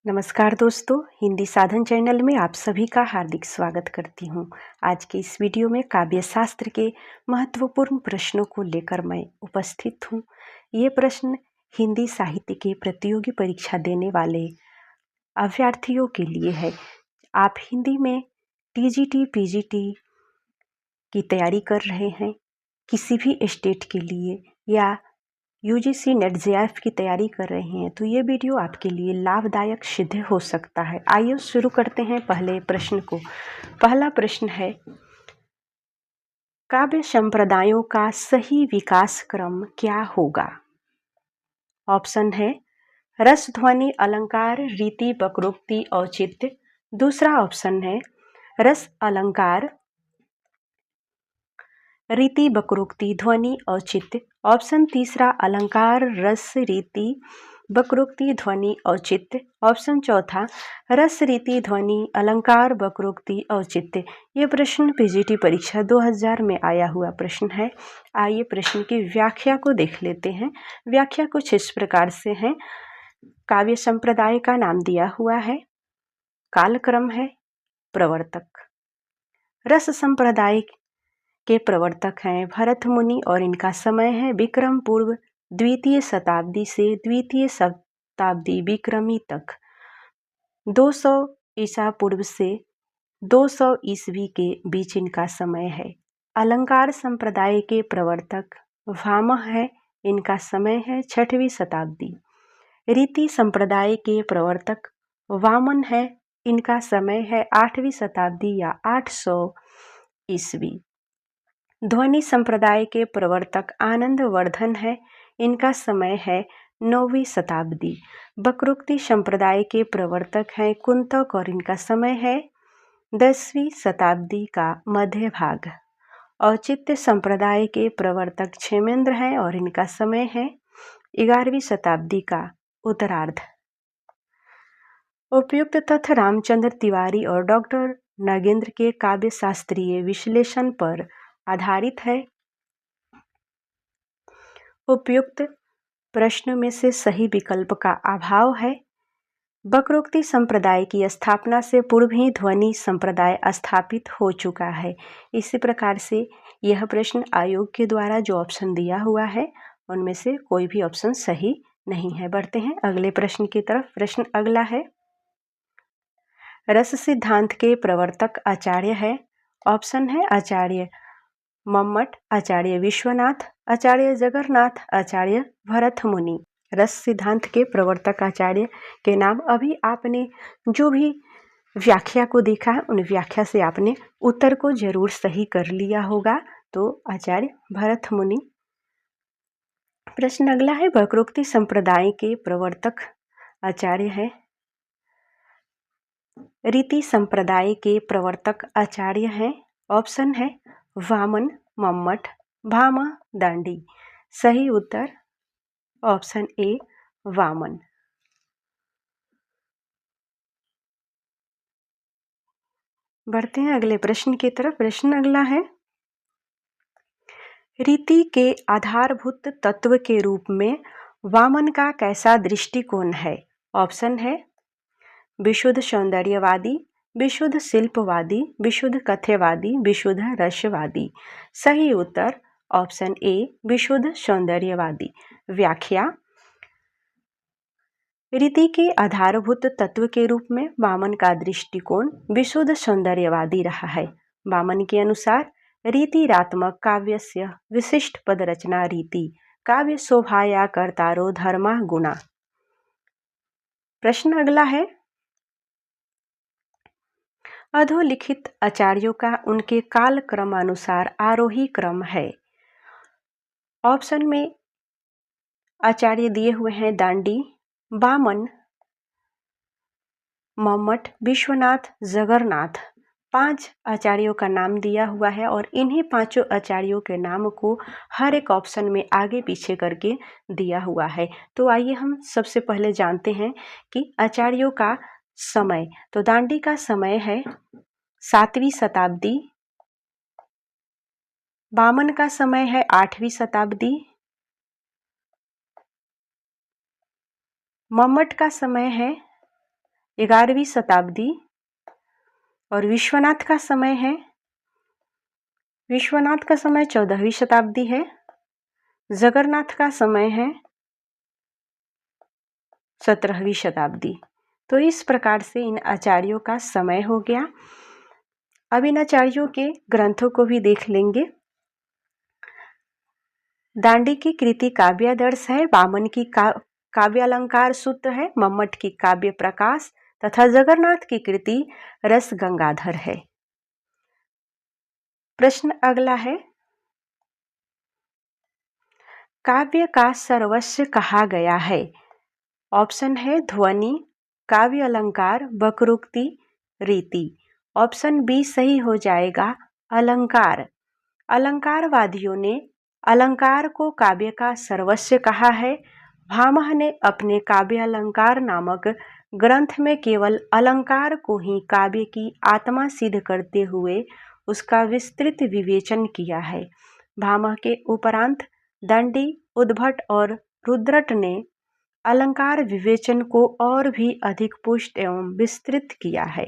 नमस्कार दोस्तों, हिंदी साधन चैनल में आप सभी का हार्दिक स्वागत करती हूँ। आज के इस वीडियो में काव्य शास्त्र के महत्वपूर्ण प्रश्नों को लेकर मैं उपस्थित हूँ। ये प्रश्न हिंदी साहित्य के प्रतियोगी परीक्षा देने वाले अभ्यर्थियों के लिए है। आप हिंदी में टीजीटी, पीजीटी की तैयारी कर रहे हैं, किसी भी स्टेट के लिए या यूजीसी नेट जेआरएफ की तैयारी कर रहे हैं तो ये वीडियो आपके लिए लाभदायक सिद्ध हो सकता है। आइए शुरू करते हैं पहले प्रश्न को। पहला प्रश्न है, काव्य संप्रदायों का सही विकास क्रम क्या होगा? ऑप्शन है रस, ध्वनि, अलंकार, रीति, वक्रोक्ति, औचित्य। दूसरा ऑप्शन है रस, अलंकार, रीति, वक्रोक्ति, ध्वनि, औचित्य। ऑप्शन तीसरा अलंकार, रस, रीति, वक्रोक्ति, ध्वनि, औचित्य। ऑप्शन चौथा रस, रीति, ध्वनि, अलंकार, वक्रोक्ति, औचित्य। ये प्रश्न पीजीटी परीक्षा 2000 में आया हुआ प्रश्न है। आइए प्रश्न की व्याख्या को देख लेते हैं। व्याख्या कुछ इस प्रकार से है। काव्य संप्रदाय का नाम दिया हुआ है, कालक्रम है, प्रवर्तक। रस संप्रदाय के प्रवर्तक हैं भरत मुनि और इनका समय है विक्रम पूर्व द्वितीय शताब्दी से द्वितीय शताब्दी विक्रमी तक। 200 ईसा पूर्व से 200 ईस्वी के बीच इनका समय है। अलंकार संप्रदाय के प्रवर्तक भामह है, इनका समय है 6वीं शताब्दी। रीति संप्रदाय के प्रवर्तक वामन है, इनका समय है 8वीं शताब्दी या 800 ईस्वी। ध्वनि संप्रदाय के प्रवर्तक आनंद वर्धन है, इनका समय है 9वीं शताब्दी। वक्रोक्ति संप्रदाय के प्रवर्तक हैं कुंतक और इनका समय है 10वीं शताब्दी का मध्य भाग। औचित्य संप्रदाय के प्रवर्तक क्षेमेंद्र हैं और इनका समय है 11वीं शताब्दी का उत्तरार्ध। उपयुक्त तथ्य रामचंद्र तिवारी और डॉक्टर नागेंद्र के काव्य शास्त्रीय विश्लेषण पर आधारित है। उपयुक्त प्रश्न में से सही विकल्प का अभाव है। वक्रोक्ति संप्रदाय की स्थापना से पूर्व ही ध्वनि संप्रदाय स्थापित हो चुका है। इसी प्रकार से यह प्रश्न आयोग के द्वारा जो ऑप्शन दिया हुआ है उनमें से कोई भी ऑप्शन सही नहीं है। बढ़ते हैं अगले प्रश्न की तरफ। प्रश्न अगला है, रस सिद्धांत के प्रवर्तक आचार्य है। ऑप्शन है आचार्य मम्मट, आचार्य विश्वनाथ, आचार्य जगन्नाथ, आचार्य भरत मुनि। रस सिद्धांत के प्रवर्तक आचार्य के नाम अभी आपने जो भी व्याख्या को देखा है उन व्याख्या से आपने उत्तर को जरूर सही कर लिया होगा। तो आचार्य भरत मुनि। प्रश्न अगला है, वक्रोक्ति संप्रदाय के प्रवर्तक आचार्य है। रीति संप्रदाय के प्रवर्तक आचार्य हैं। ऑप्शन है वामन, मम्मट, भामा, दांडी। सही उत्तर ऑप्शन ए वामन। बढ़ते हैं अगले प्रश्न की तरफ। प्रश्न अगला है, रीति के आधारभूत तत्व के रूप में वामन का कैसा दृष्टिकोण है? ऑप्शन है विशुद्ध सौंदर्यवादी, विशुद्ध शिल्पवादी, विशुद्ध कथ्यवादी, विशुद्ध रसवादी। सही उत्तर ऑप्शन ए विशुद्ध सौंदर्यवादी। व्याख्या, रीति के आधारभूत तत्व के रूप में वामन का दृष्टिकोण विशुद्ध सौंदर्यवादी रहा है। वामन के अनुसार रीतिरात्मक काव्यस्य विशिष्ट पद रचना रीति, काव्य शोभाया कर्तारो धर्मा गुणा। प्रश्न अगला है, अधोलिखित आचार्यों का उनके काल क्रमानुसार आरोही क्रम है। ऑप्शन में आचार्य दिए हुए हैं दांडी, वामन, मम्मट, विश्वनाथ, जगन्नाथ। 5 आचार्यों का नाम दिया हुआ है और इन्हीं 5 आचार्यों के नाम को हर एक ऑप्शन में आगे पीछे करके दिया हुआ है। तो आइए हम सबसे पहले जानते हैं कि आचार्यों का समय। तो दांडी का समय है 7वीं शताब्दी, वामन का समय है 8वीं शताब्दी, मम्मट का समय है 11वीं शताब्दी। और विश्वनाथ का समय है, विश्वनाथ का समय 14वीं शताब्दी है। जगन्नाथ का समय है 17वीं शताब्दी। तो इस प्रकार से इन आचार्यों का समय हो गया। अब इन आचार्यों के ग्रंथों को भी देख लेंगे। दांडी की कृति काव्यादर्श है, वामन की काव्य अलंकार सूत्र है, मम्मट की काव्य प्रकाश तथा जगन्नाथ की कृति रस गंगाधर है। प्रश्न अगला है, काव्य का सर्वस्व कहा गया है। ऑप्शन है ध्वनि, काव्य अलंकार, वक्रोक्ति, रीति। ऑप्शन बी सही हो जाएगा, अलंकार। अलंकारवादियों ने अलंकार को काव्य का सर्वस्व कहा है। भामह ने अपने काव्य अलंकार नामक ग्रंथ में केवल अलंकार को ही काव्य की आत्मा सिद्ध करते हुए उसका विस्तृत विवेचन किया है। भामह के उपरांत दंडी, उद्भट और रुद्रट ने अलंकार विवेचन को और भी अधिक पुष्ट एवं विस्तृत किया है।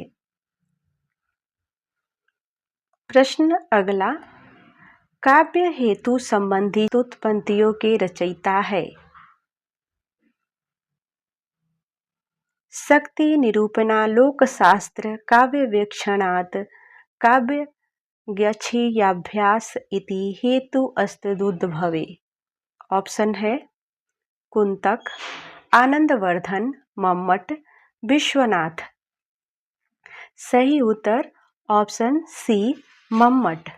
प्रश्न अगला, काव्य हेतु संबंधी उत्पत्तियों के रचयिता है। शक्ति निरूपणा लोकशास्त्र काव्य वेक्षणात् काव्य ज्ञच्छीयाभ्यास इति हेतु अस्तदुद्भवे। ऑप्शन है कुंतक, आनंदवर्धन, मम्मट, विश्वनाथ। सही उत्तर ऑप्शन सी मम्मट।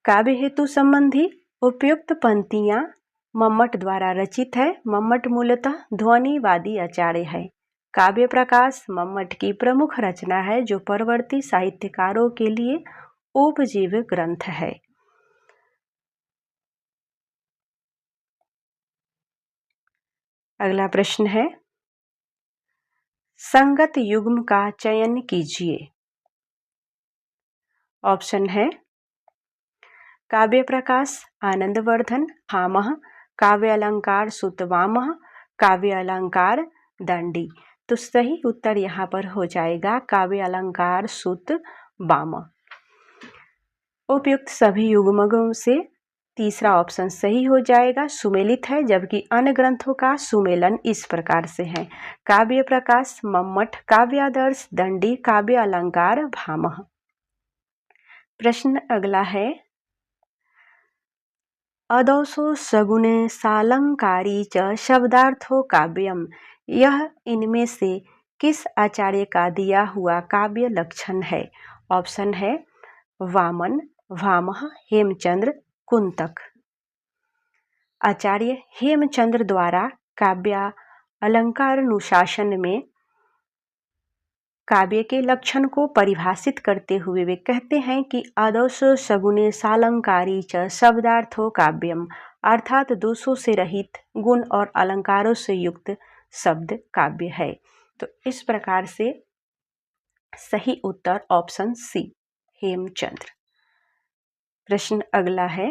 काव्य हेतु संबंधी उपयुक्त पंक्तियां मम्मट द्वारा रचित है। मम्मट मूलतः ध्वनिवादी आचार्य है। काव्य प्रकाश मम्मट की प्रमुख रचना है जो परवर्ती साहित्यकारों के लिए उपजीव्य ग्रंथ है। अगला प्रश्न है, संगत युग्म का चयन कीजिए। ऑप्शन है काव्य प्रकाश आनंदवर्धन, भामह, काव्य अलंकार सुतवामह, काव्य अलंकार दंडी। तो सही उत्तर यहाँ पर हो जाएगा काव्य अलंकार सुत वामह। उपयुक्त सभी युग्मों से तीसरा ऑप्शन सही हो जाएगा, सुमेलित है, जबकि अन्य ग्रंथों का सुमेलन इस प्रकार से है, काव्य प्रकाश मम्मट, काव्यादर्श दंडी, काव्य अलंकार भामह। प्रश्न अगला है, अदौसो सगुणे सालंकारी च शब्दार्थो काव्यम। यह इनमें से किस आचार्य का दिया हुआ काव्य लक्षण है। ऑप्शन है वामन, भामह, हेमचंद्र, कुंतक। आचार्य हेमचंद्र द्वारा काव्य अलंकार अनुशासन में काव्य के लक्षण को परिभाषित करते हुए वे कहते हैं कि आदर्शो सगुणे सालंकारी च शब्दार्थो काव्यम, अर्थात दोषों से रहित गुण और अलंकारों से युक्त शब्द काव्य है। तो इस प्रकार से सही उत्तर ऑप्शन सी हेमचंद्र। प्रश्न अगला है,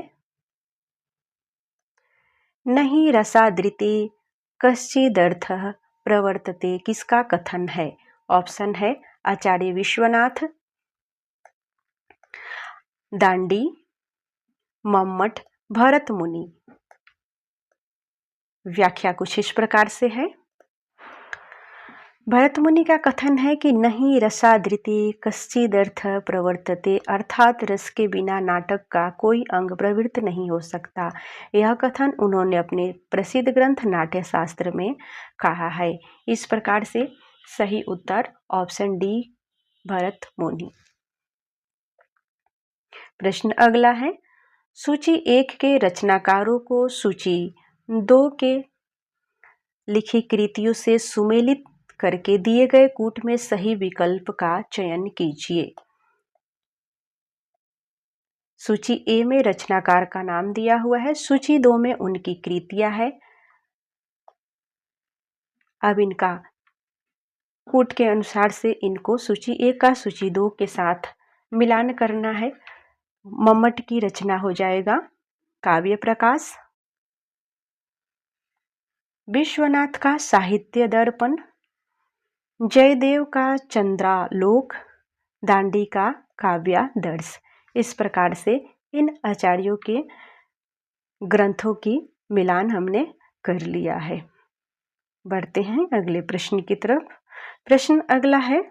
नहीं रसादृते कश्चिदर्थः प्रवर्तते किसका कथन है। ऑप्शन है आचार्य विश्वनाथ, दांडी, मम्मट, भरत मुनि। व्याख्या कुछ इस प्रकार से है, भरत मुनि का कथन है कि नहीं रसादृते कश्चिदर्थ प्रवर्तते, अर्थात रस के बिना नाटक का कोई अंग प्रवृत्त नहीं हो सकता। यह कथन उन्होंने अपने प्रसिद्ध ग्रंथ नाट्यशास्त्र में कहा है। इस प्रकार से सही उत्तर ऑप्शन डी भरत मुनि। प्रश्न अगला है, सूची 1 के रचनाकारों को सूची 2 के लिखी कृतियों से सुमेलित करके दिए गए कूट में सही विकल्प का चयन कीजिए। सूची ए में रचनाकार का नाम दिया हुआ है, सूची 2 में उनकी कृतियां है। अब इनका कूट के अनुसार से इनको सूची 1 का सूची 2 के साथ मिलान करना है। मम्मट की रचना हो जाएगा काव्य प्रकाश, विश्वनाथ का साहित्य दर्पण, जयदेव का चंद्रालोक, दांडी का काव्यादर्श। इस प्रकार से इन आचार्यों के ग्रंथों की मिलान हमने कर लिया है। बढ़ते हैं अगले प्रश्न की तरफ। प्रश्न अगला है,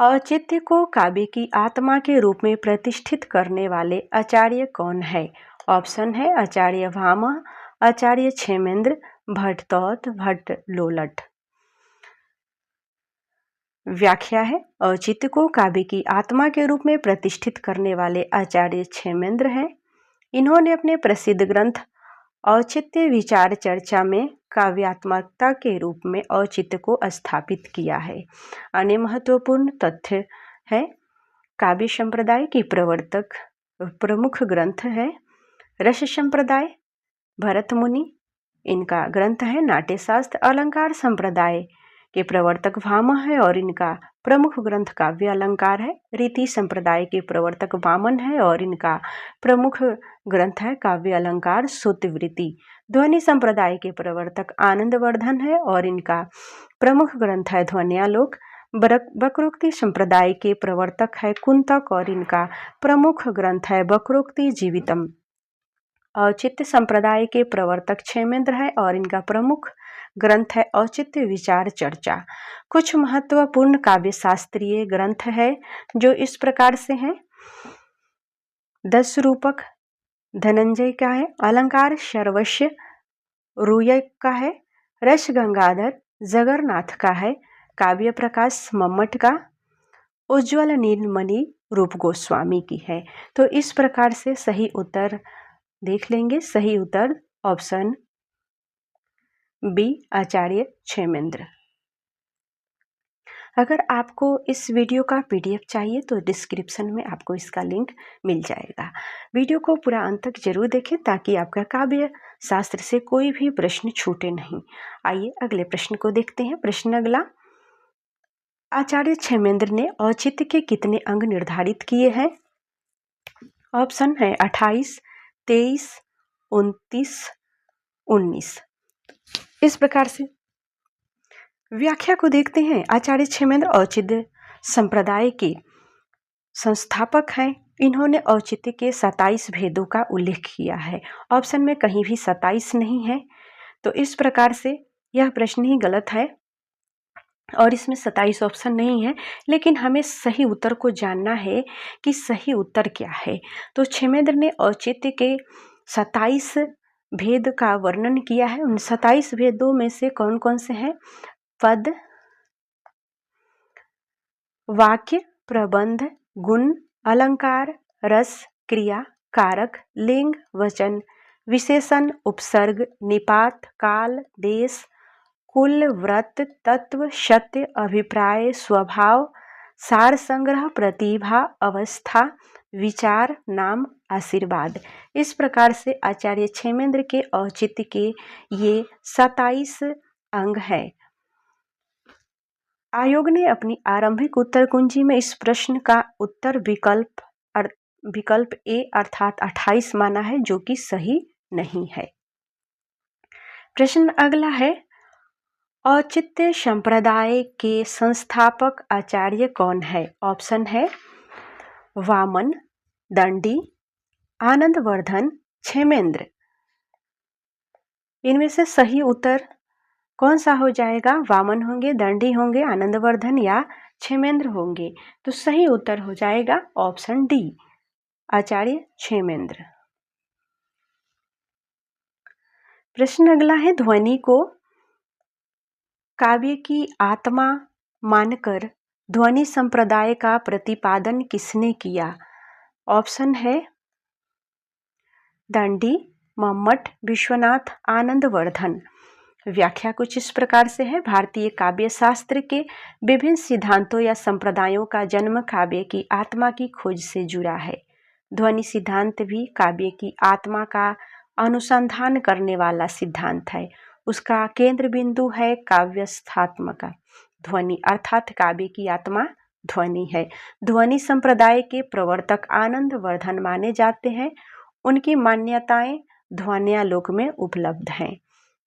औचित्य को काव्य की आत्मा के रूप में प्रतिष्ठित करने वाले आचार्य कौन है? ऑप्शन है आचार्य भामह, आचार्य क्षेमेंद्र, भट्टतौत, भट्टलोलट। व्याख्या है, औचित्य को काव्य की आत्मा के रूप में प्रतिष्ठित करने वाले आचार्य क्षेमेंद्र हैं। इन्होंने अपने प्रसिद्ध ग्रंथ औचित्य विचार चर्चा में काव्यात्मकता के रूप में औचित्य को स्थापित किया है। अन्य महत्वपूर्ण तथ्य है, काव्य संप्रदाय की प्रवर्तक प्रमुख ग्रंथ है रस संप्रदाय, भरत मुनि, इनका ग्रंथ है नाट्यशास्त्र। अलंकार संप्रदाय के प्रवर्तक भामह है और इनका प्रमुख ग्रंथ काव्य अलंकार है। रीति संप्रदाय के प्रवर्तक वामन है और इनका प्रमुख ग्रंथ है काव्य अलंकार श्रुतिवृत्ति। ध्वनि संप्रदाय के प्रवर्तक आनंदवर्धन है और इनका प्रमुख ग्रंथ है ध्वन्यालोक। वक्रोक्ति संप्रदाय के प्रवर्तक है कुंतक और इनका प्रमुख ग्रंथ है वक्रोक्ति जीवितम। औचित्य संप्रदाय के प्रवर्तक क्षेमेंद्र है और इनका प्रमुख ग्रंथ है औचित्य विचार चर्चा। कुछ महत्वपूर्ण काव्य शास्त्रीय ग्रंथ है जो इस प्रकार से हैं। दस रूपक धनंजय का है, अलंकार सर्वस्व रुयक का है, रस गंगाधर जगन्नाथ का है, काव्य प्रकाश मम्मट का, उज्ज्वल नीलमणि रूप गोस्वामी की है। तो इस प्रकार से सही उत्तर देख लेंगे। सही उत्तर ऑप्शन बी आचार्य क्षेमेंद्र। अगर आपको इस वीडियो का पीडीएफ चाहिए तो डिस्क्रिप्शन में आपको इसका लिंक मिल जाएगा। वीडियो को पूरा अंत तक जरूर देखें ताकि आपका काव्य शास्त्र से कोई भी प्रश्न छूटे नहीं। आइए अगले प्रश्न को देखते हैं। प्रश्न अगला, आचार्य क्षेमेंद्र ने औचित्य के कितने अंग निर्धारित किए हैं? ऑप्शन है 28, 23, 29, 19। इस प्रकार से व्याख्या को देखते हैं। आचार्य क्षेमेंद्र औचित्य संप्रदाय के संस्थापक हैं। इन्होंने औचित्य के 27 भेदों का उल्लेख किया है। ऑप्शन में कहीं भी 27 नहीं है, तो इस प्रकार से यह प्रश्न ही गलत है और इसमें 27 ऑप्शन नहीं है। लेकिन हमें सही उत्तर को जानना है कि सही उत्तर क्या है। तो क्षेमेंद्र ने औचित्य के 27 भेद का वर्णन किया है। उन 27 भेदों में से कौन कौन से हैं? पद, वाक्य, प्रबंध, गुण, अलंकार, रस, क्रिया, कारक, लिंग, वचन, विशेषण, उपसर्ग, निपात, काल, देश, कुल, व्रत, तत्व, सत्य, अभिप्राय, स्वभाव, सार संग्रह, प्रतिभा, अवस्था, विचार, नाम, आशीर्वाद। इस प्रकार से आचार्य क्षेमेंद्र के औचित्य के ये 27 अंग हैं। आयोग ने अपनी आरंभिक उत्तर कुंजी में इस प्रश्न का उत्तर विकल्प ए अर्थात 28 माना है, जो कि सही नहीं है। प्रश्न अगला है, औचित्य संप्रदाय के संस्थापक आचार्य कौन है? ऑप्शन है वामन, दंडी, आनंदवर्धन, क्षेमेंद्र। इनमें से सही उत्तर कौन सा हो जाएगा? वामन होंगे, दंडी होंगे, आनंदवर्धन या क्षेमेंद्र होंगे। तो सही उत्तर हो जाएगा ऑप्शन डी आचार्य क्षेमेंद्र। प्रश्न अगला है, ध्वनि को काव्य की आत्मा मानकर ध्वनि संप्रदाय का प्रतिपादन किसने किया? ऑप्शन है दंडी, मम्मट, विश्वनाथ, आनंदवर्धन। व्याख्या कुछ इस प्रकार से है। भारतीय काव्य शास्त्र के विभिन्न सिद्धांतों या संप्रदायों का जन्म काव्य की आत्मा की खोज से जुड़ा है। ध्वनि सिद्धांत भी काव्य की आत्मा का अनुसंधान करने वाला सिद्धांत है। उसका केंद्र बिंदु है काव्यस्थात्मका। ध्वनि अर्थात काव्य की आत्मा ध्वनि है। ध्वनि संप्रदाय के प्रवर्तक आनंदवर्धन माने जाते हैं। उनकी मान्यताएं ध्वन्यालोक में उपलब्ध हैं।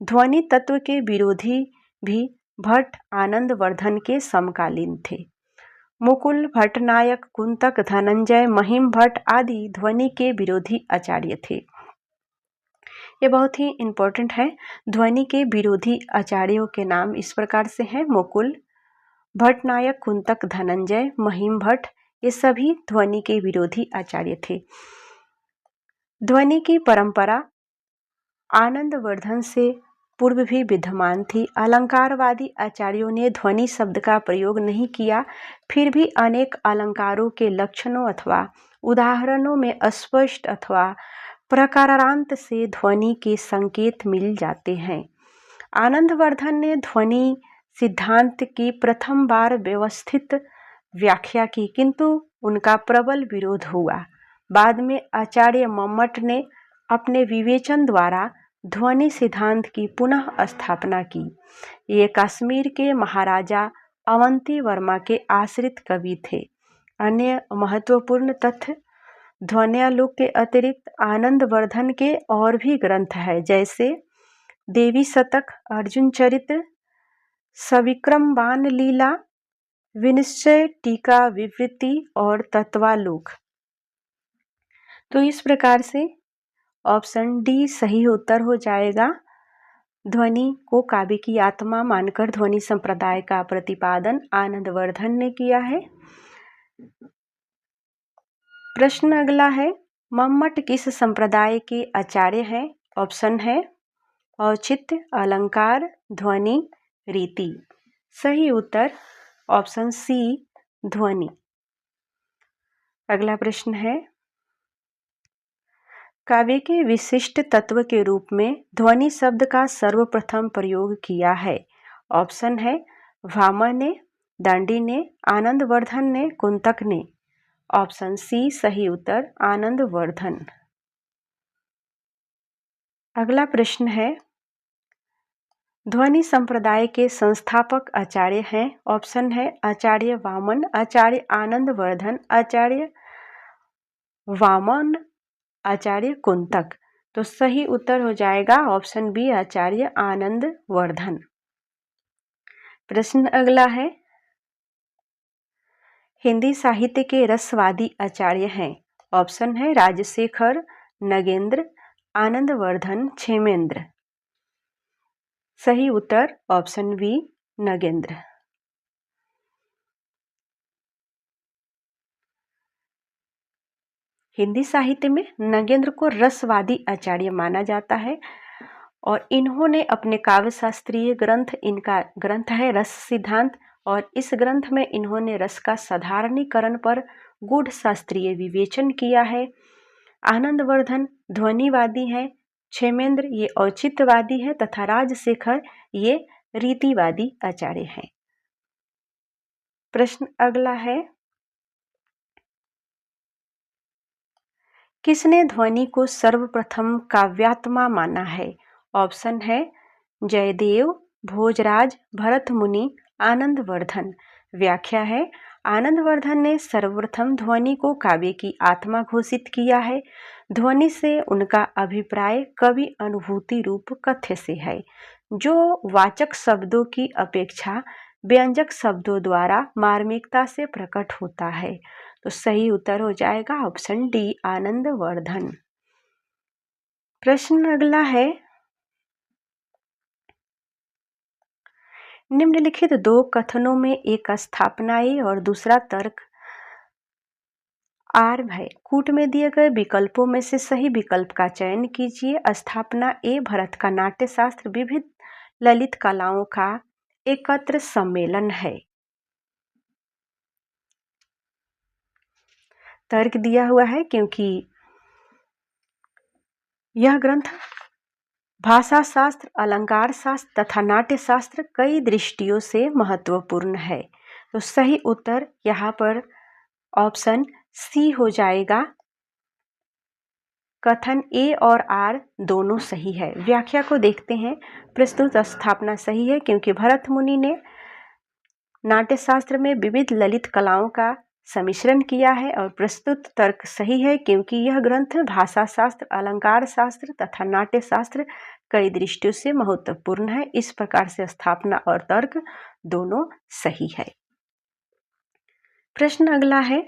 ध्वनि तत्व के विरोधी भी भट्ट आनंदवर्धन के समकालीन थे। मुकुल, भट्टनायक, कुंतक, धनंजय, महिम भट्ट आदि ध्वनि के विरोधी आचार्य थे। ये बहुत ही इम्पोर्टेंट है। ध्वनि के विरोधी आचार्यों के नाम इस प्रकार से हैं: मुकुल, भट्टनायक, कुंतक, धनंजय, महिम भट्ट। ये सभी ध्वनि के विरोधी आचार्य थे। ध्वनि की परंपरा आनंदवर्धन से पूर्व भी विद्यमान थी। अलंकारवादी आचार्यों ने ध्वनि शब्द का प्रयोग नहीं किया, फिर भी अनेक अलंकारों के लक्षणों अथवा उदाहरणों में अस्पष्ट अथवा प्रकारांत से ध्वनि के संकेत मिल जाते हैं। आनंदवर्धन ने ध्वनि सिद्धांत की प्रथम बार व्यवस्थित व्याख्या की, किंतु उनका प्रबल विरोध हुआ। बाद में आचार्य मम्मट ने अपने विवेचन द्वारा ध्वनि सिद्धांत की पुनः स्थापना की। ये कश्मीर के महाराजा अवंती वर्मा के आश्रित कवि थे। अन्य महत्वपूर्ण तथ्य: ध्वन्यालोक के अतिरिक्त आनंदवर्धन के और भी ग्रंथ हैं, जैसे देवी शतक, अर्जुन चरित्र, सविक्रम बाण लीला, विनिश्चय, टीका, विवृति और तत्वालोक। तो इस प्रकार से ऑप्शन डी सही उत्तर हो जाएगा। ध्वनि को काव्य की आत्मा मानकर ध्वनि संप्रदाय का प्रतिपादन आनंदवर्धन ने किया है। प्रश्न अगला है, मम्मट किस संप्रदाय के आचार्य हैं? ऑप्शन है औचित्य, अलंकार, ध्वनि, रीति। सही उत्तर ऑप्शन सी, ध्वनि। अगला प्रश्न है, काव्य के विशिष्ट तत्व के रूप में ध्वनि शब्द का सर्वप्रथम प्रयोग किया है। ऑप्शन है भामह ने, दांडी ने, आनंदवर्धन ने, कुंतक ने। ऑप्शन सी सही उत्तर आनंदवर्धन। अगला प्रश्न है, ध्वनि संप्रदाय के संस्थापक आचार्य हैं। ऑप्शन है आचार्य वामन, आचार्य आनंदवर्धन, आचार्य वामन, आचार्य कुंतक। तो सही उत्तर हो जाएगा ऑप्शन बी, आचार्य आनंदवर्धन। प्रश्न अगला है, हिंदी साहित्य के रसवादी आचार्य हैं। ऑप्शन है राजशेखर, नगेंद्र, आनंदवर्धन, क्षेमेंद्र। सही उत्तर ऑप्शन बी, नगेंद्र। हिंदी साहित्य में नगेंद्र को रसवादी आचार्य माना जाता है और इन्होंने अपने काव्य शास्त्रीय ग्रंथ, इनका ग्रंथ है रस सिद्धांत, और इस ग्रंथ में इन्होंने रस का साधारणीकरण पर गूढ़ शास्त्रीय विवेचन किया है। आनंदवर्धन ध्वनिवादी हैं, क्षेमेंद्र ये औचित्यवादी हैं तथा राजशेखर ये रीतिवादी आचार्य हैं। प्रश्न अगला है, किसने ध्वनि को सर्वप्रथम काव्यात्मा माना है? ऑप्शन है जयदेव, भोजराज, भरत मुनि, आनंदवर्धन। व्याख्या है, आनंदवर्धन ने सर्वप्रथम ध्वनि को काव्य की आत्मा घोषित किया है। ध्वनि से उनका अभिप्राय कवि अनुभूति रूप कथ्य से है, जो वाचक शब्दों की अपेक्षा व्यंजक शब्दों द्वारा मार्मिकता से प्रकट होता है। तो सही उत्तर हो जाएगा ऑप्शन डी, आनंदवर्धन। प्रश्न अगला है, निम्नलिखित दो कथनों में एक स्थापनाएं और दूसरा तर्क आर्व है। कूट में दिए गए विकल्पों में से सही विकल्प का चयन कीजिए। स्थापना ए, भरत का नाट्यशास्त्र विविध ललित कलाओं का एकत्र सम्मेलन है। तर्क दिया हुआ है क्योंकि यह ग्रंथ भाषा शास्त्र, अलंकार शास्त्र तथा नाट्य शास्त्र कई दृष्टियों से महत्वपूर्ण है। तो सही उत्तर यहाँ पर ऑप्शन सी हो जाएगा। कथन ए और आर दोनों सही है। व्याख्या को देखते हैं। प्रस्तुत स्थापना सही है क्योंकि भरत मुनि ने नाट्यशास्त्र में विविध ललित कलाओं का सम्मिश्रण किया है, और प्रस्तुत तर्क सही है क्योंकि यह ग्रंथ भाषा शास्त्र, अलंकार शास्त्र तथा नाट्य शास्त्र कई दृष्टियों से महत्वपूर्ण है। इस प्रकार से स्थापना और तर्क दोनों सही है। प्रश्न अगला है,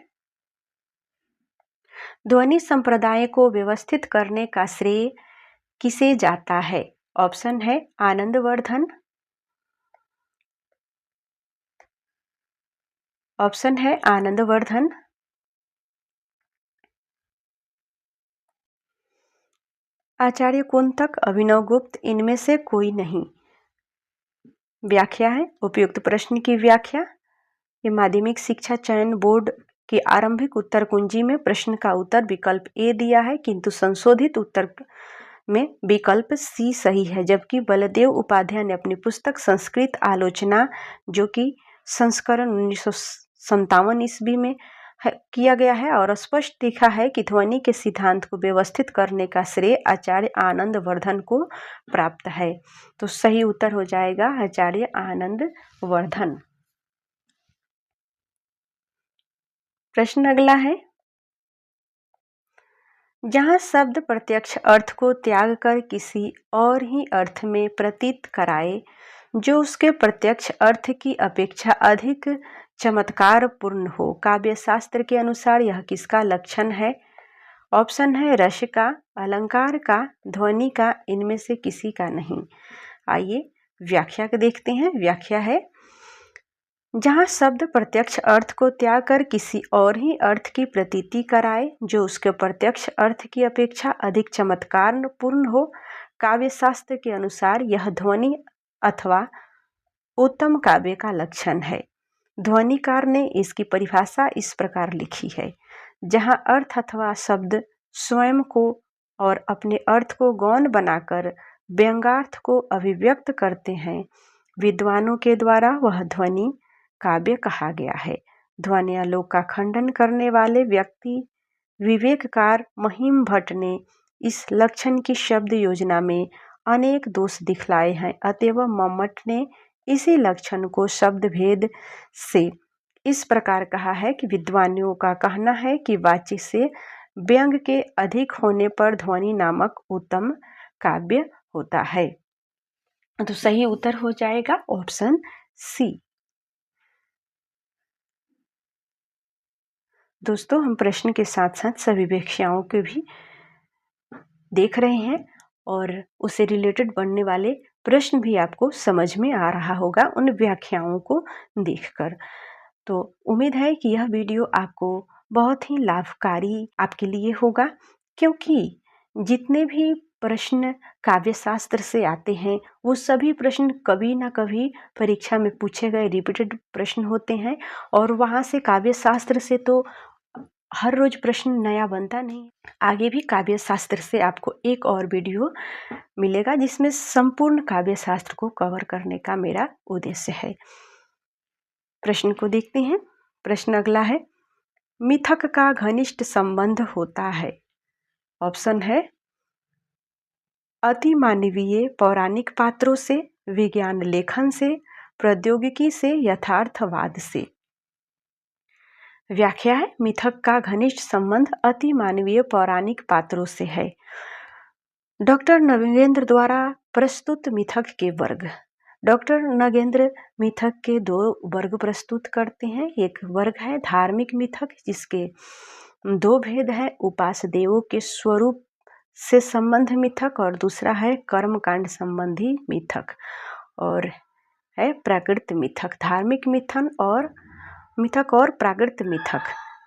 ध्वनि संप्रदाय को व्यवस्थित करने का श्रेय किसे जाता है? ऑप्शन है आनंदवर्धन, ऑप्शन है आनंदवर्धन, आचार्य कुंतक, अभिनव गुप्त, इनमें से कोई नहीं। व्याख्या है, उपयुक्त प्रश्न की व्याख्या। ये माध्यमिक शिक्षा चयन बोर्ड की आरंभिक उत्तर कुंजी में प्रश्न का उत्तर विकल्प ए दिया है, किंतु संशोधित उत्तर में विकल्प सी सही है। जबकि बलदेव उपाध्याय ने अपनी पुस्तक संस्कृत आलोचना, जो कि संस्करण 1957 ईस्वी में किया गया है, और स्पष्ट लिखा है कि ध्वनि के सिद्धांत को व्यवस्थित करने का श्रेय आचार्य आनंदवर्धन को प्राप्त है। तो सही उत्तर हो जाएगा आचार्य आनंदवर्धन। प्रश्न अगला है, जहाँ शब्द प्रत्यक्ष अर्थ को त्याग कर किसी और ही अर्थ में प्रतीत कराए जो उसके प्रत्यक्ष अर्थ की अपेक्षा अधिक चमत्कार पूर्ण हो, काव्य शास्त्र के अनुसार यह किसका लक्षण है? ऑप्शन है रस का, अलंकार का, ध्वनि का, इनमें से किसी का नहीं। आइए व्याख्या को देखते हैं। व्याख्या है, जहाँ शब्द प्रत्यक्ष अर्थ को त्याग कर किसी और ही अर्थ की प्रतीति कराए जो उसके प्रत्यक्ष अर्थ की अपेक्षा अधिक चमत्कार पूर्ण हो, काव्य शास्त्र के अनुसार यह ध्वनि अथवा उत्तम काव्य का लक्षण है। ध्वनिकार ने इसकी परिभाषा इस प्रकार लिखी है, जहाँ अर्थ अथवा शब्द स्वयं को और अपने अर्थ को गौण बनाकर व्यंग्यार्थ को अभिव्यक्त करते हैं, विद्वानों के द्वारा वह ध्वनि काव्य कहा गया है। ध्वन्यालोक का खंडन करने वाले व्यक्ति विवेककार महिम भट्ट ने इस लक्षण की शब्द योजना में अनेक दोष दिखलाए हैं। अतएव मम्मट ने इसी लक्षण को शब्द भेद से इस प्रकार कहा है कि विद्वानों का कहना है कि वाच्य से व्यंग के अधिक होने पर ध्वनि नामक उत्तम काव्य होता है। तो सही उत्तर हो जाएगा ऑप्शन सी। दोस्तों, हम प्रश्न के साथ साथ सभी व्याख्याओं के भी देख रहे हैं और उससे रिलेटेड बनने वाले प्रश्न भी आपको समझ में आ रहा होगा उन व्याख्याओं को देखकर। तो उम्मीद है कि यह वीडियो आपको बहुत ही लाभकारी आपके लिए होगा, क्योंकि जितने भी प्रश्न काव्य शास्त्र से आते हैं वो सभी प्रश्न कभी ना कभी परीक्षा में पूछे गए रिपीटेड प्रश्न होते हैं, और वहाँ से काव्य शास्त्र से तो हर रोज प्रश्न नया बनता नहीं। आगे भी काव्य शास्त्र से आपको एक और वीडियो मिलेगा जिसमें संपूर्ण काव्य शास्त्र को कवर करने का मेरा उद्देश्य है। प्रश्न को देखते हैं। प्रश्न अगला है, मिथक का घनिष्ठ संबंध होता है। ऑप्शन है अति मानवीय पौराणिक पात्रों से, विज्ञान लेखन से, प्रौद्योगिकी से, यथार्थवाद से। व्याख्या है, मिथक का घनिष्ठ संबंध अति मानवीय पौराणिक पात्रों से है। डॉक्टर नगेंद्र द्वारा प्रस्तुत मिथक के वर्ग। डॉक्टर नगेंद्र मिथक के दो वर्ग प्रस्तुत करते हैं। एक वर्ग है धार्मिक मिथक, जिसके दो भेद है, उपास्य देवों के स्वरूप से संबंध मिथक, और दूसरा है कर्मकांड संबंधी मिथक, और है प्राकृत मिथक। धार्मिक मिथक और प्राकृत मिथक,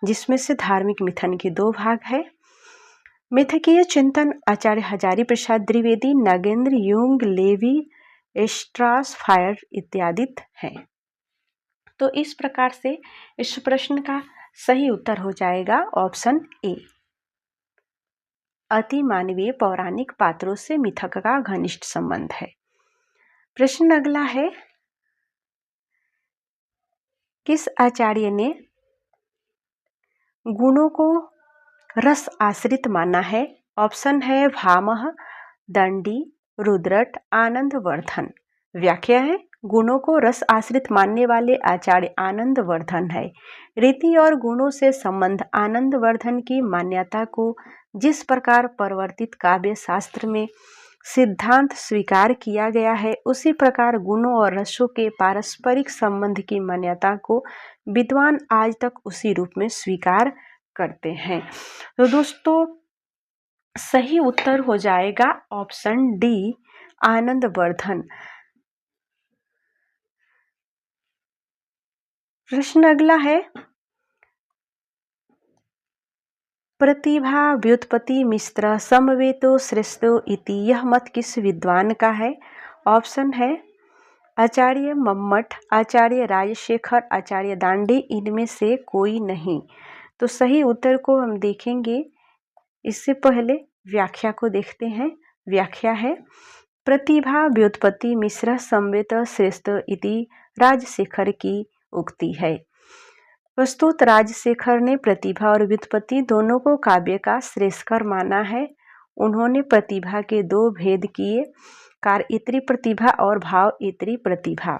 जिसमें से धार्मिक मिथन के दो भाग है। मिथकीय चिंतन आचार्य Hazari Prasad Dwivedi, Nagendra, Jung, levy स्ट्रास, fire इत्यादि हैं। तो इस प्रकार से इस प्रश्न का सही उत्तर हो जाएगा ऑप्शन ए। अति मानवीय पौराणिक पात्रों से मिथक का घनिष्ठ संबंध है। प्रश्न अगला है, किस आचार्य ने गुणों को रस आश्रित माना है? ऑप्शन है भामह, दंडी, रुद्रट, आनंदवर्धन। व्याख्या है, गुणों को रस आश्रित मानने वाले आचार्य आनंदवर्धन है। रीति और गुणों से संबंध आनंदवर्धन की मान्यता को जिस प्रकार परिवर्तित काव्य शास्त्र में सिद्धांत स्वीकार किया गया है, उसी प्रकार गुणों और रसों के पारस्परिक संबंध की मान्यता को विद्वान आज तक उसी रूप में स्वीकार करते हैं। तो दोस्तों सही उत्तर हो जाएगा ऑप्शन डी, आनंदवर्धन। प्रश्न अगला है, प्रतिभा व्युत्पत्ति मिश्र समवेतो श्रेष्ठो इति, यह मत किस विद्वान का है? ऑप्शन है आचार्य मम्मट, आचार्य राजशेखर, आचार्य दांडी, इनमें से कोई नहीं। तो सही उत्तर को हम देखेंगे, इससे पहले व्याख्या को देखते हैं। व्याख्या है, प्रतिभा व्युत्पत्ति मिश्र समवेत श्रेष्ठ इति राजशेखर की उक्ति है। प्रस्तुत राजशेखर ने प्रतिभा और व्युत्पत्ति दोनों को काव्य का श्रेष्ठकर माना है। उन्होंने प्रतिभा के दो भेद किए, कार्य प्रतिभा और भाव इतरी प्रतिभा।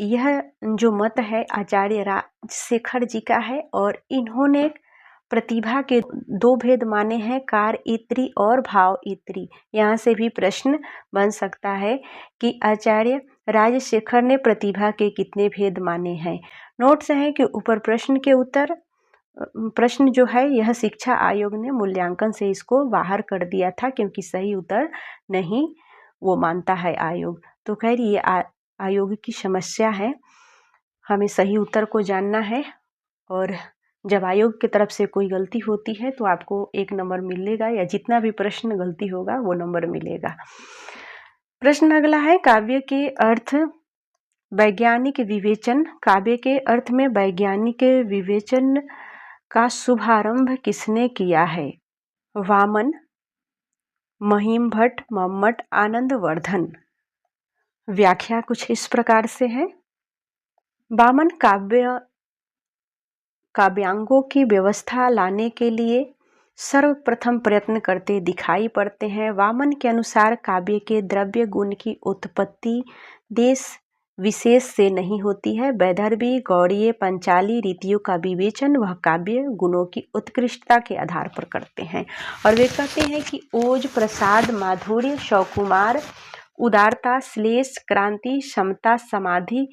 यह जो मत है आचार्य राजशेखर जी का है और इन्होंने प्रतिभा के दो भेद माने हैं, कार्य इत्री और भाव इत्री। यहाँ से भी प्रश्न बन सकता है कि आचार्य राजशेखर ने प्रतिभा के कितने भेद माने हैं। नोट्स है कि ऊपर प्रश्न के उत्तर, प्रश्न जो है यह शिक्षा आयोग ने मूल्यांकन से इसको बाहर कर दिया था, क्योंकि सही उत्तर नहीं वो मानता है आयोग। तो खैर ये आयोग की समस्या है, हमें सही उत्तर को जानना है और जब आयोग की तरफ से कोई गलती होती है तो आपको 1 नंबर मिलेगा, या जितना भी प्रश्न गलती होगा वो नंबर मिलेगा। प्रश्न अगला है, काव्य के अर्थ वैज्ञानिक विवेचन। काव्य के अर्थ में वैज्ञानिक विवेचन का शुभारंभ किसने किया है? वामन, महिम भट्ट, मम्मट, आनंदवर्धन। व्याख्या कुछ इस प्रकार से है, वामन काव्यांगों की व्यवस्था लाने के लिए सर्वप्रथम प्रयत्न करते दिखाई पड़ते हैं। वामन के अनुसार काव्य के द्रव्य गुण की उत्पत्ति देश विशेष से नहीं होती है। वैदर्भी, गौड़ीय, पंचाली रीतियों का विवेचन वह काव्य गुणों की उत्कृष्टता के आधार पर करते हैं और वे कहते हैं कि ओज, प्रसाद, माधुर्य, सौकुमार, उदारता, श्लेष, क्रांति, समता, समाधि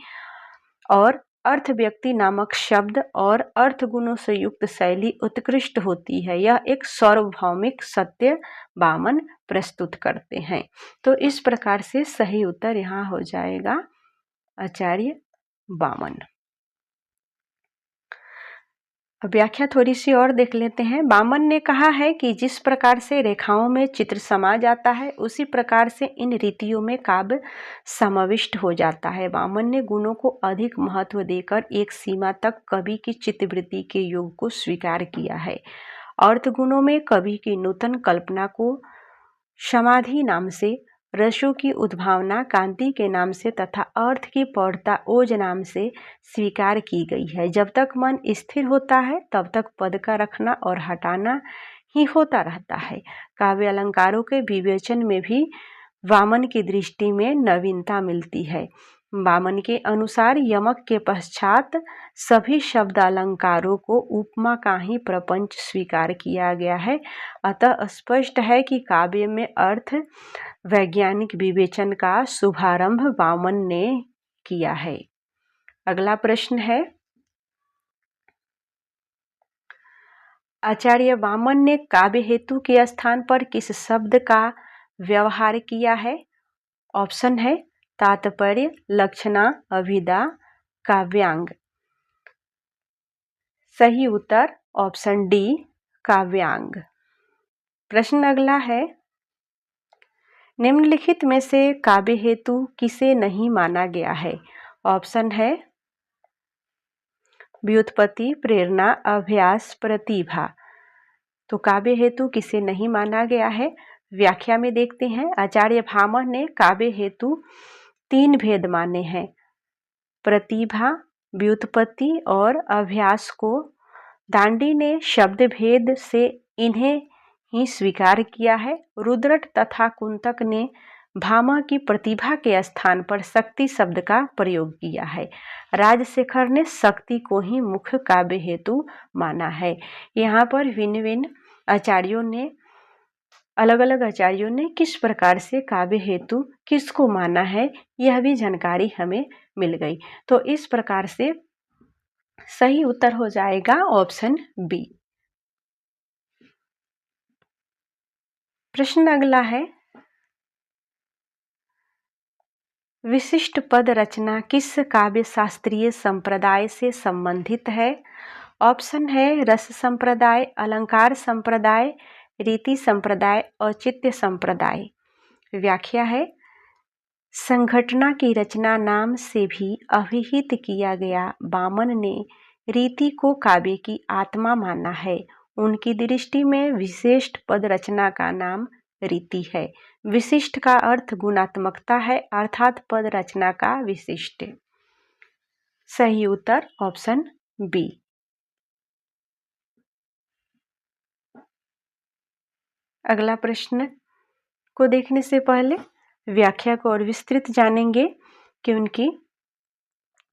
और अर्थ व्यक्ति नामक शब्द और अर्थ गुणों से युक्त शैली उत्कृष्ट होती है। यह एक सार्वभौमिक सत्य वामन प्रस्तुत करते हैं। तो इस प्रकार से सही उत्तर यहाँ हो जाएगा आचार्य वामन। व्याख्या थोड़ी सी और देख लेते हैं। वामन ने कहा है कि जिस प्रकार से रेखाओं में चित्र समा जाता है उसी प्रकार से इन रीतियों में काव्य समाविष्ट हो जाता है। वामन ने गुणों को अधिक महत्व देकर एक सीमा तक कवि की चित्तवृत्ति के योग को स्वीकार किया है। अर्थ गुणों में कवि की नूतन कल्पना को समाधि नाम से, रसों की उद्भावना कांति के नाम से तथा अर्थ की पौढ़ता ओज नाम से स्वीकार की गई है। जब तक मन स्थिर होता है तब तक पद का रखना और हटाना ही होता रहता है। काव्य अलंकारों के विवेचन में भी वामन की दृष्टि में नवीनता मिलती है। वामन के अनुसार यमक के पश्चात सभी शब्द अलंकारों को उपमा का ही प्रपंच स्वीकार किया गया है। अतः स्पष्ट है कि काव्य में अर्थ वैज्ञानिक विवेचन का शुभारंभ वामन ने किया है। अगला प्रश्न है, आचार्य वामन ने काव्य हेतु के स्थान पर किस शब्द का व्यवहार किया है? ऑप्शन है तात्पर्य, लक्षणा, अभिधा, काव्यांग। सही उत्तर ऑप्शन डी, काव्यांग। प्रश्न अगला है, निम्नलिखित में से काव्य हेतु किसे नहीं माना गया है? ऑप्शन है व्युत्पत्ति, प्रेरणा, अभ्यास, प्रतिभा। तो काव्य हेतु किसे नहीं माना गया है? व्याख्या में देखते हैं। आचार्य भामह ने काव्य हेतु 3 भेद माने हैं, प्रतिभा, व्युत्पत्ति और अभ्यास को। दांडी ने शब्द भेद से इन्हें ही स्वीकार किया है। रुद्रट तथा कुंतक ने भामह की प्रतिभा के स्थान पर शक्ति शब्द का प्रयोग किया है। राजशेखर ने शक्ति को ही मुख्य काव्य हेतु माना है। यहाँ पर भिन्न भिन्न आचार्यों ने अलग अलग आचार्यों ने किस प्रकार से काव्य हेतु किसको माना है, यह भी जानकारी हमें मिल गई। तो इस प्रकार से सही उत्तर हो जाएगा ऑप्शन बी। प्रश्न अगला है, विशिष्ट पद रचना किस काव्य शास्त्रीय संप्रदाय से संबंधित है? ऑप्शन है रस संप्रदाय, अलंकार संप्रदाय, रीति संप्रदाय, औचित्य संप्रदाय। व्याख्या है, संघटना की रचना नाम से भी अभिहित किया गया वामन ने रीति को काव्य की आत्मा माना है। उनकी दृष्टि में विशिष्ट पद रचना का नाम रीति है। विशिष्ट का अर्थ गुणात्मकता है, अर्थात पद रचना का विशिष्ट। सही उत्तर ऑप्शन बी। अगला प्रश्न को देखने से पहले व्याख्या को और विस्तृत जानेंगे कि उनकी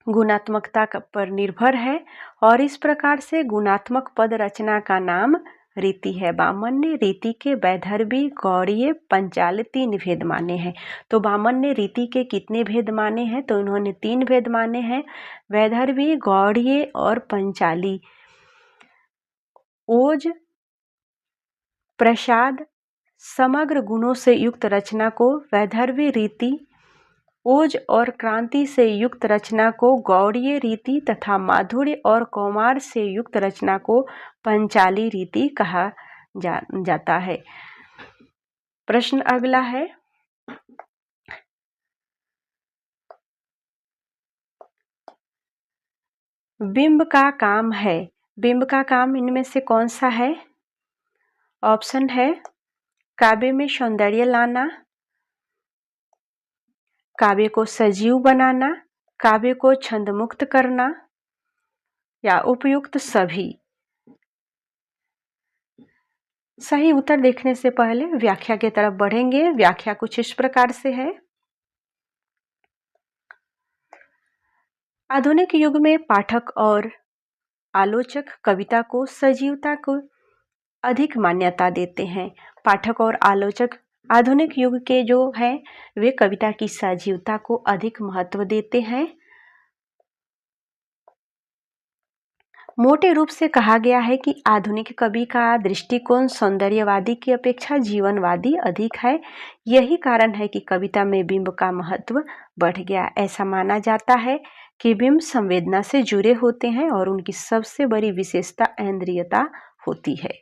गुणात्मकता पर निर्भर है और इस प्रकार से गुणात्मक पद रचना का नाम रीति है। वामन ने रीति के वैदर्भी, गौड़ीय, पंचाली 3 भेद माने हैं। तो वामन ने रीति के कितने भेद माने हैं? तो उन्होंने 3 भेद माने हैं, वैदर्भी, गौड़ीय और पंचाली। ओज, प्रसाद, समग्र गुणों से युक्त रचना को वैदर्भी रीति, ओज और क्रांति से युक्त रचना को गौड़ीय रीति तथा माधुर्य और कौमार से युक्त रचना को पंचाली रीति कहा जाता है। प्रश्न अगला है, बिंब का काम है। बिंब का काम इनमें से कौन सा है? ऑप्शन है काव्य में सौंदर्य लाना, काव्य को सजीव बनाना, काव्य को छंदमुक्त करना या उपयुक्त सभी। सही उत्तर देखने से पहले व्याख्या की तरफ बढ़ेंगे। व्याख्या कुछ इस प्रकार से है, आधुनिक युग में पाठक और आलोचक कविता को सजीवता को अधिक मान्यता देते हैं। पाठक और आलोचक आधुनिक युग के जो हैं वे कविता की सजीवता को अधिक महत्व देते हैं। मोटे रूप से कहा गया है कि आधुनिक कवि का दृष्टिकोण सौंदर्यवादी की अपेक्षा जीवनवादी अधिक है। यही कारण है कि कविता में बिंब का महत्व बढ़ गया। ऐसा माना जाता है कि बिंब संवेदना से जुड़े होते हैं और उनकी सबसे बड़ी विशेषता इंद्रियता होती है।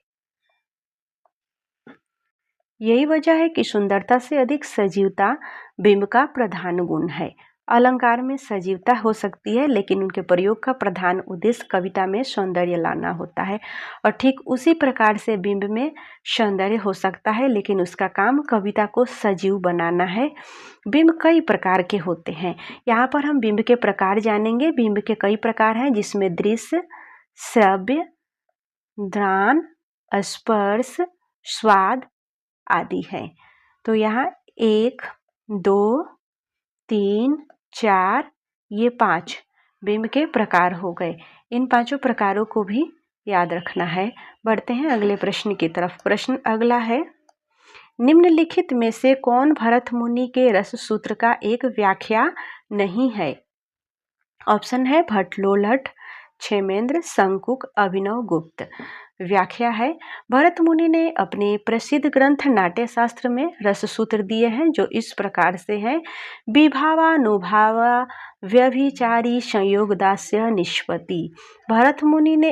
यही वजह है कि सुंदरता से अधिक सजीवता बिंब का प्रधान गुण है। अलंकार में सजीवता हो सकती है, लेकिन उनके प्रयोग का प्रधान उद्देश्य कविता में सौंदर्य लाना होता है। और ठीक उसी प्रकार से बिंब में सौंदर्य हो सकता है, लेकिन उसका काम कविता को सजीव बनाना है। बिंब कई प्रकार के होते हैं। यहाँ पर हम बिंब के प्रकार जानेंगे। बिंब के कई प्रकार हैं, जिसमें दृश्य, श्रव्य, घ्राण, स्पर्श, स्वाद आदि है। तो यहाँ 1, 2, 3, 4 ये 5 बिंब के प्रकार हो गए। इन 5 प्रकारों को भी याद रखना है। बढ़ते हैं अगले प्रश्न की तरफ। प्रश्न अगला है, निम्नलिखित में से कौन भरत मुनि के रस सूत्र का एक व्याख्या नहीं है? ऑप्शन है भट्टलोलहट, क्षेमेंद्र, शंकुक, अभिनव गुप्त। व्याख्या है, भरत मुनि ने अपने प्रसिद्ध ग्रंथ नाट्य शास्त्र में रस सूत्र दिए हैं, जो इस प्रकार से हैं। विभावानुभावा व्यभिचारी संयोग दास्य निष्पत्ति। भरत मुनि ने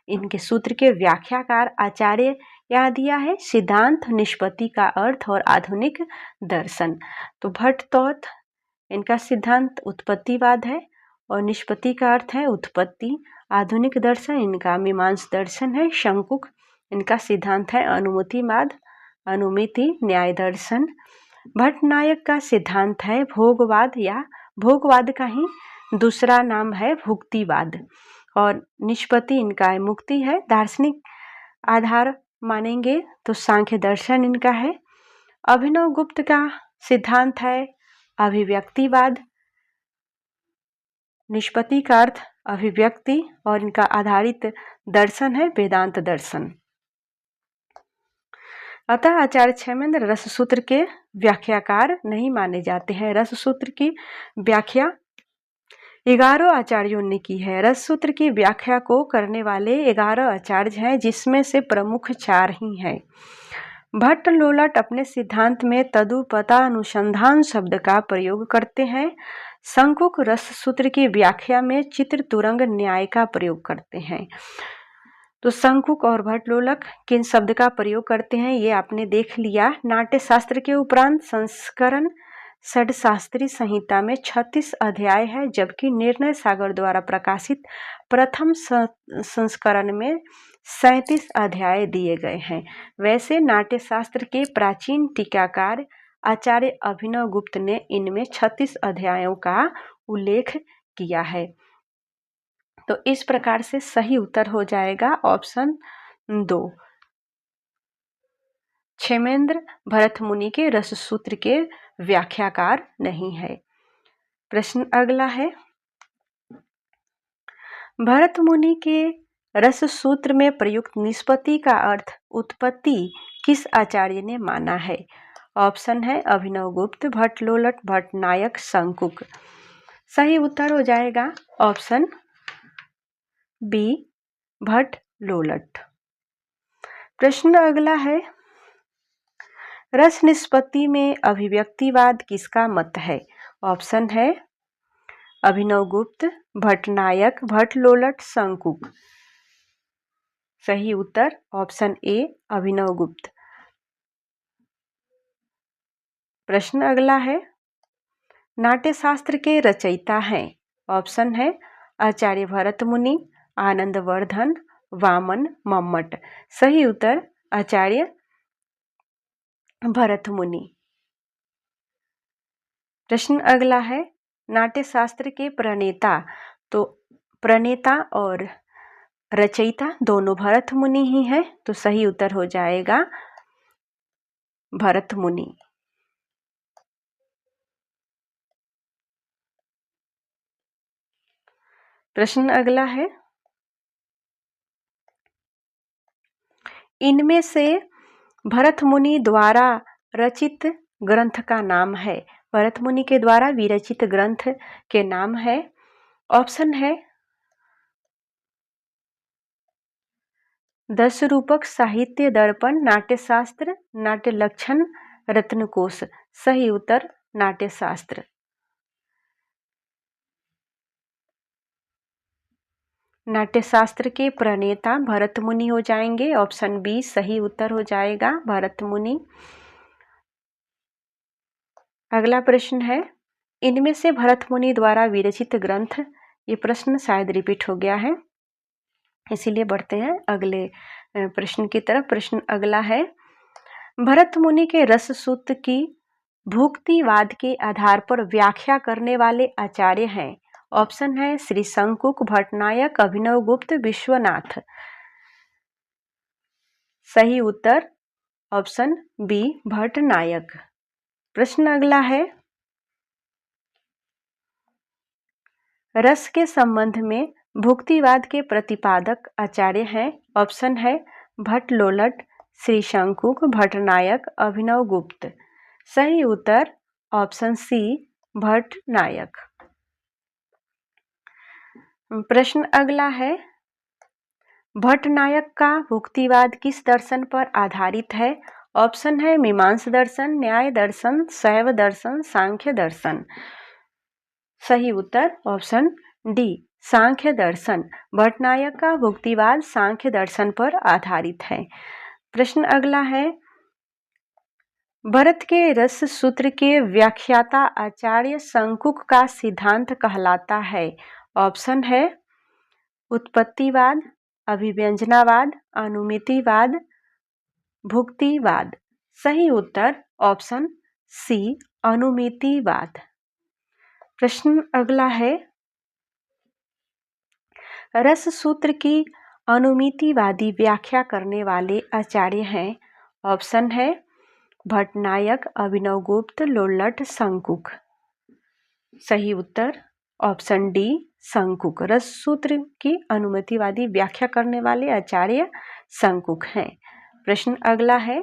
इनके सूत्र के व्याख्याकार आचार्य यहाँ दिया है सिद्धांत, निष्पत्ति का अर्थ और आधुनिक दर्शन। तो भट्टतोत इनका सिद्धांत उत्पत्तिवाद है और निष्पत्ति का अर्थ है उत्पत्ति। आधुनिक दर्शन इनका मीमांस दर्शन है। शंकुक इनका सिद्धांत है अनुमितिवाद, अनुमिति न्याय दर्शन। भट्टनायक का सिद्धांत है भोगवाद या भोगवाद का ही दूसरा नाम है भुक्तिवाद। और निष्पत्ति इनका है मुक्ति है। दार्शनिक आधार मानेंगे तो सांख्य दर्शन इनका है। अभिनव गुप्त का सिद्धांत है अभिव्यक्तिवाद। निष्पत्ति का अर्थ अभिव्यक्ति और इनका आधारित दर्शन है वेदांत दर्शन। अतः आचार्य क्षेमेंद्र रस सूत्र के व्याख्याकार नहीं माने जाते हैं। रस सूत्र की व्याख्या 11 आचार्यों ने की है। रस सूत्र की व्याख्या को करने वाले 11 आचार्य हैं, जिसमें से प्रमुख 4 ही हैं। भट्ट लोलट अपने सिद्धांत में तदुपतानुसंधान शब्द का प्रयोग करते हैं। शंकुक रस सूत्र की व्याख्या में चित्र तुरंग न्याय का प्रयोग करते हैं। तो शंकुक और भट्टलोलक किन शब्द का प्रयोग करते हैं ये आपने देख लिया। नाट्य शास्त्र के उपरांत संस्करण षडशास्त्री संहिता में 36 अध्याय है, जबकि निर्णय सागर द्वारा प्रकाशित प्रथम संस्करण में 37 अध्याय दिए गए हैं। वैसे नाट्य शास्त्र के प्राचीन टीकाकार आचार्य अभिनव गुप्त ने इनमें 36 अध्यायों का उल्लेख किया है। तो इस प्रकार से सही उत्तर हो जाएगा ऑप्शन 2। क्षेमेंद्र भरत मुनि के रस सूत्र के व्याख्याकार नहीं है। प्रश्न अगला है, भरत मुनि के रस सूत्र में प्रयुक्त निष्पत्ति का अर्थ उत्पत्ति किस आचार्य ने माना है? ऑप्शन है अभिनव गुप्त, भट्ट लोलट, भट्ट नायक, शंकुक। सही उत्तर हो जाएगा ऑप्शन बी, भट्ट लोलट। प्रश्न अगला है, रस निष्पत्ति में अभिव्यक्तिवाद किसका मत है? ऑप्शन है अभिनव गुप्त, भट्ट नायक, भट्ट लोलट, शंकुक। सही उत्तर ऑप्शन ए, अभिनव गुप्त। प्रश्न अगला है, नाट्यशास्त्र के रचयिता हैं? ऑप्शन है आचार्य भरत मुनि, आनंदवर्धन, वामन, मम्मट। सही उत्तर आचार्य भरत मुनि। प्रश्न अगला है, नाट्यशास्त्र के प्रणेता? तो प्रणेता और रचयिता दोनों भरत मुनि ही हैं, तो सही उत्तर हो जाएगा भरत मुनि। प्रश्न अगला है, इनमें से भरत मुनि द्वारा रचित ग्रंथ का नाम है? भरत मुनि के द्वारा विरचित ग्रंथ के नाम है। ऑप्शन है 10 रूपक, साहित्य दर्पण, नाट्यशास्त्र, नाट्य लक्षण, रत्नकोश। सही उत्तर नाट्यशास्त्र। नाट्यशास्त्र के प्रणेता भरत मुनि हो जाएंगे। ऑप्शन बी सही उत्तर हो जाएगा भरत मुनि। अगला प्रश्न है, इनमें से भरत मुनि द्वारा विरचित ग्रंथ? ये प्रश्न शायद रिपीट हो गया है, इसीलिए बढ़ते हैं अगले प्रश्न की तरफ। प्रश्न अगला है, भरत मुनि के रस सूत्र की भुक्तिवाद के आधार पर व्याख्या करने वाले आचार्य हैं? ऑप्शन है श्री शंकुक, भट्टनायक, अभिनव गुप्त, विश्वनाथ। सही उत्तर ऑप्शन बी, भट्टनायक। प्रश्न अगला है, रस के संबंध में भुक्तिवाद के प्रतिपादक आचार्य हैं? ऑप्शन है भट्ट लोलट, श्री शंकुक, भट्टनायक, अभिनव गुप्त। सही उत्तर ऑप्शन सी, भट्टनायक। प्रश्न अगला है, भट्टनायक का भुक्तिवाद किस दर्शन पर आधारित है? ऑप्शन है मीमांसा दर्शन, न्याय दर्शन, शैव दर्शन, सांख्य दर्शन। सही उत्तर ऑप्शन डी, सांख्य दर्शन। भट्टनायक का भुक्तिवाद सांख्य दर्शन पर आधारित है। प्रश्न अगला है, भरत के रस सूत्र के व्याख्याता आचार्य शंकुक का सिद्धांत कहलाता है? ऑप्शन है उत्पत्तिवाद, अभिव्यंजनावाद, अनुमितिवाद, भुक्तिवाद। सही उत्तर ऑप्शन सी, अनुमितिवाद। प्रश्न अगला है, रस सूत्र की अनुमितिवादी व्याख्या करने वाले आचार्य हैं? ऑप्शन है भट्टनायक, अभिनव गुप्त, लोलट, शंकुक। सही उत्तर ऑप्शन डी, शंकुक। रस सूत्र की अनुमितिवादी व्याख्या करने वाले आचार्य शंकुक हैं। प्रश्न अगला है,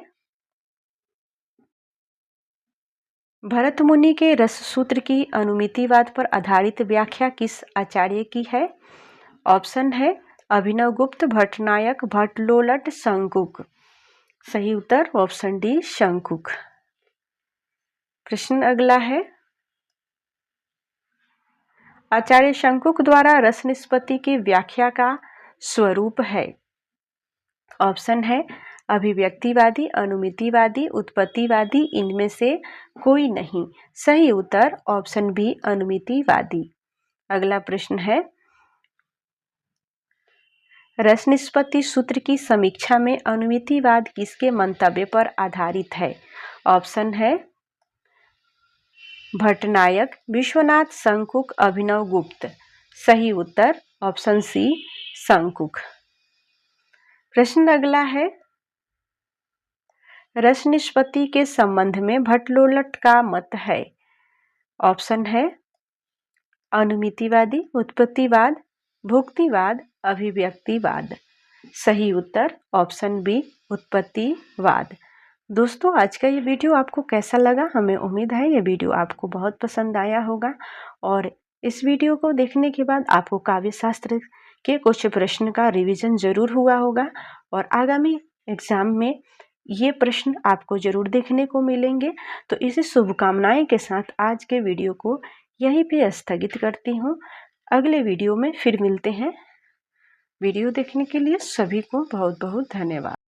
भरत मुनि के रस सूत्र की अनुमितिवाद पर आधारित व्याख्या किस आचार्य की है? ऑप्शन है अभिनव गुप्त, भट्टनायक, भट्टलोलट, शंकुक। सही उत्तर ऑप्शन डी शंकुक। प्रश्न अगला है, आचार्य शंकुक द्वारा रस निष्पत्ति की व्याख्या का स्वरूप है। ऑप्शन है अभिव्यक्तिवादी, अनुमितिवादी, उत्पत्तिवादी, इनमें से कोई नहीं। सही उत्तर ऑप्शन बी अनुमितिवादी। अगला प्रश्न है, रस निष्पत्ति सूत्र की समीक्षा में अनुमितिवाद किसके मंतव्य पर आधारित है? ऑप्शन है भट्टनायक, विश्वनाथ, शंकुक, अभिनव गुप्त। सही उत्तर ऑप्शन सी शंकुक। प्रश्न अगला है, रस निष्पत्ति के संबंध में भट्टलोलट का मत है। ऑप्शन है अनुमितिवादी, उत्पत्तिवाद, भुक्तिवाद, अभिव्यक्तिवाद। सही उत्तर ऑप्शन बी उत्पत्तिवाद। दोस्तों, आज का ये वीडियो आपको कैसा लगा? हमें उम्मीद है ये वीडियो आपको बहुत पसंद आया होगा और इस वीडियो को देखने के बाद आपको काव्य शास्त्र के कुछ प्रश्न का रिवीजन जरूर हुआ होगा और आगामी एग्जाम में ये प्रश्न आपको जरूर देखने को मिलेंगे। तो इसी शुभकामनाएं के साथ आज के वीडियो को यहीं पे स्थगित करती हूँ। अगले वीडियो में फिर मिलते हैं। वीडियो देखने के लिए सभी को बहुत बहुत धन्यवाद।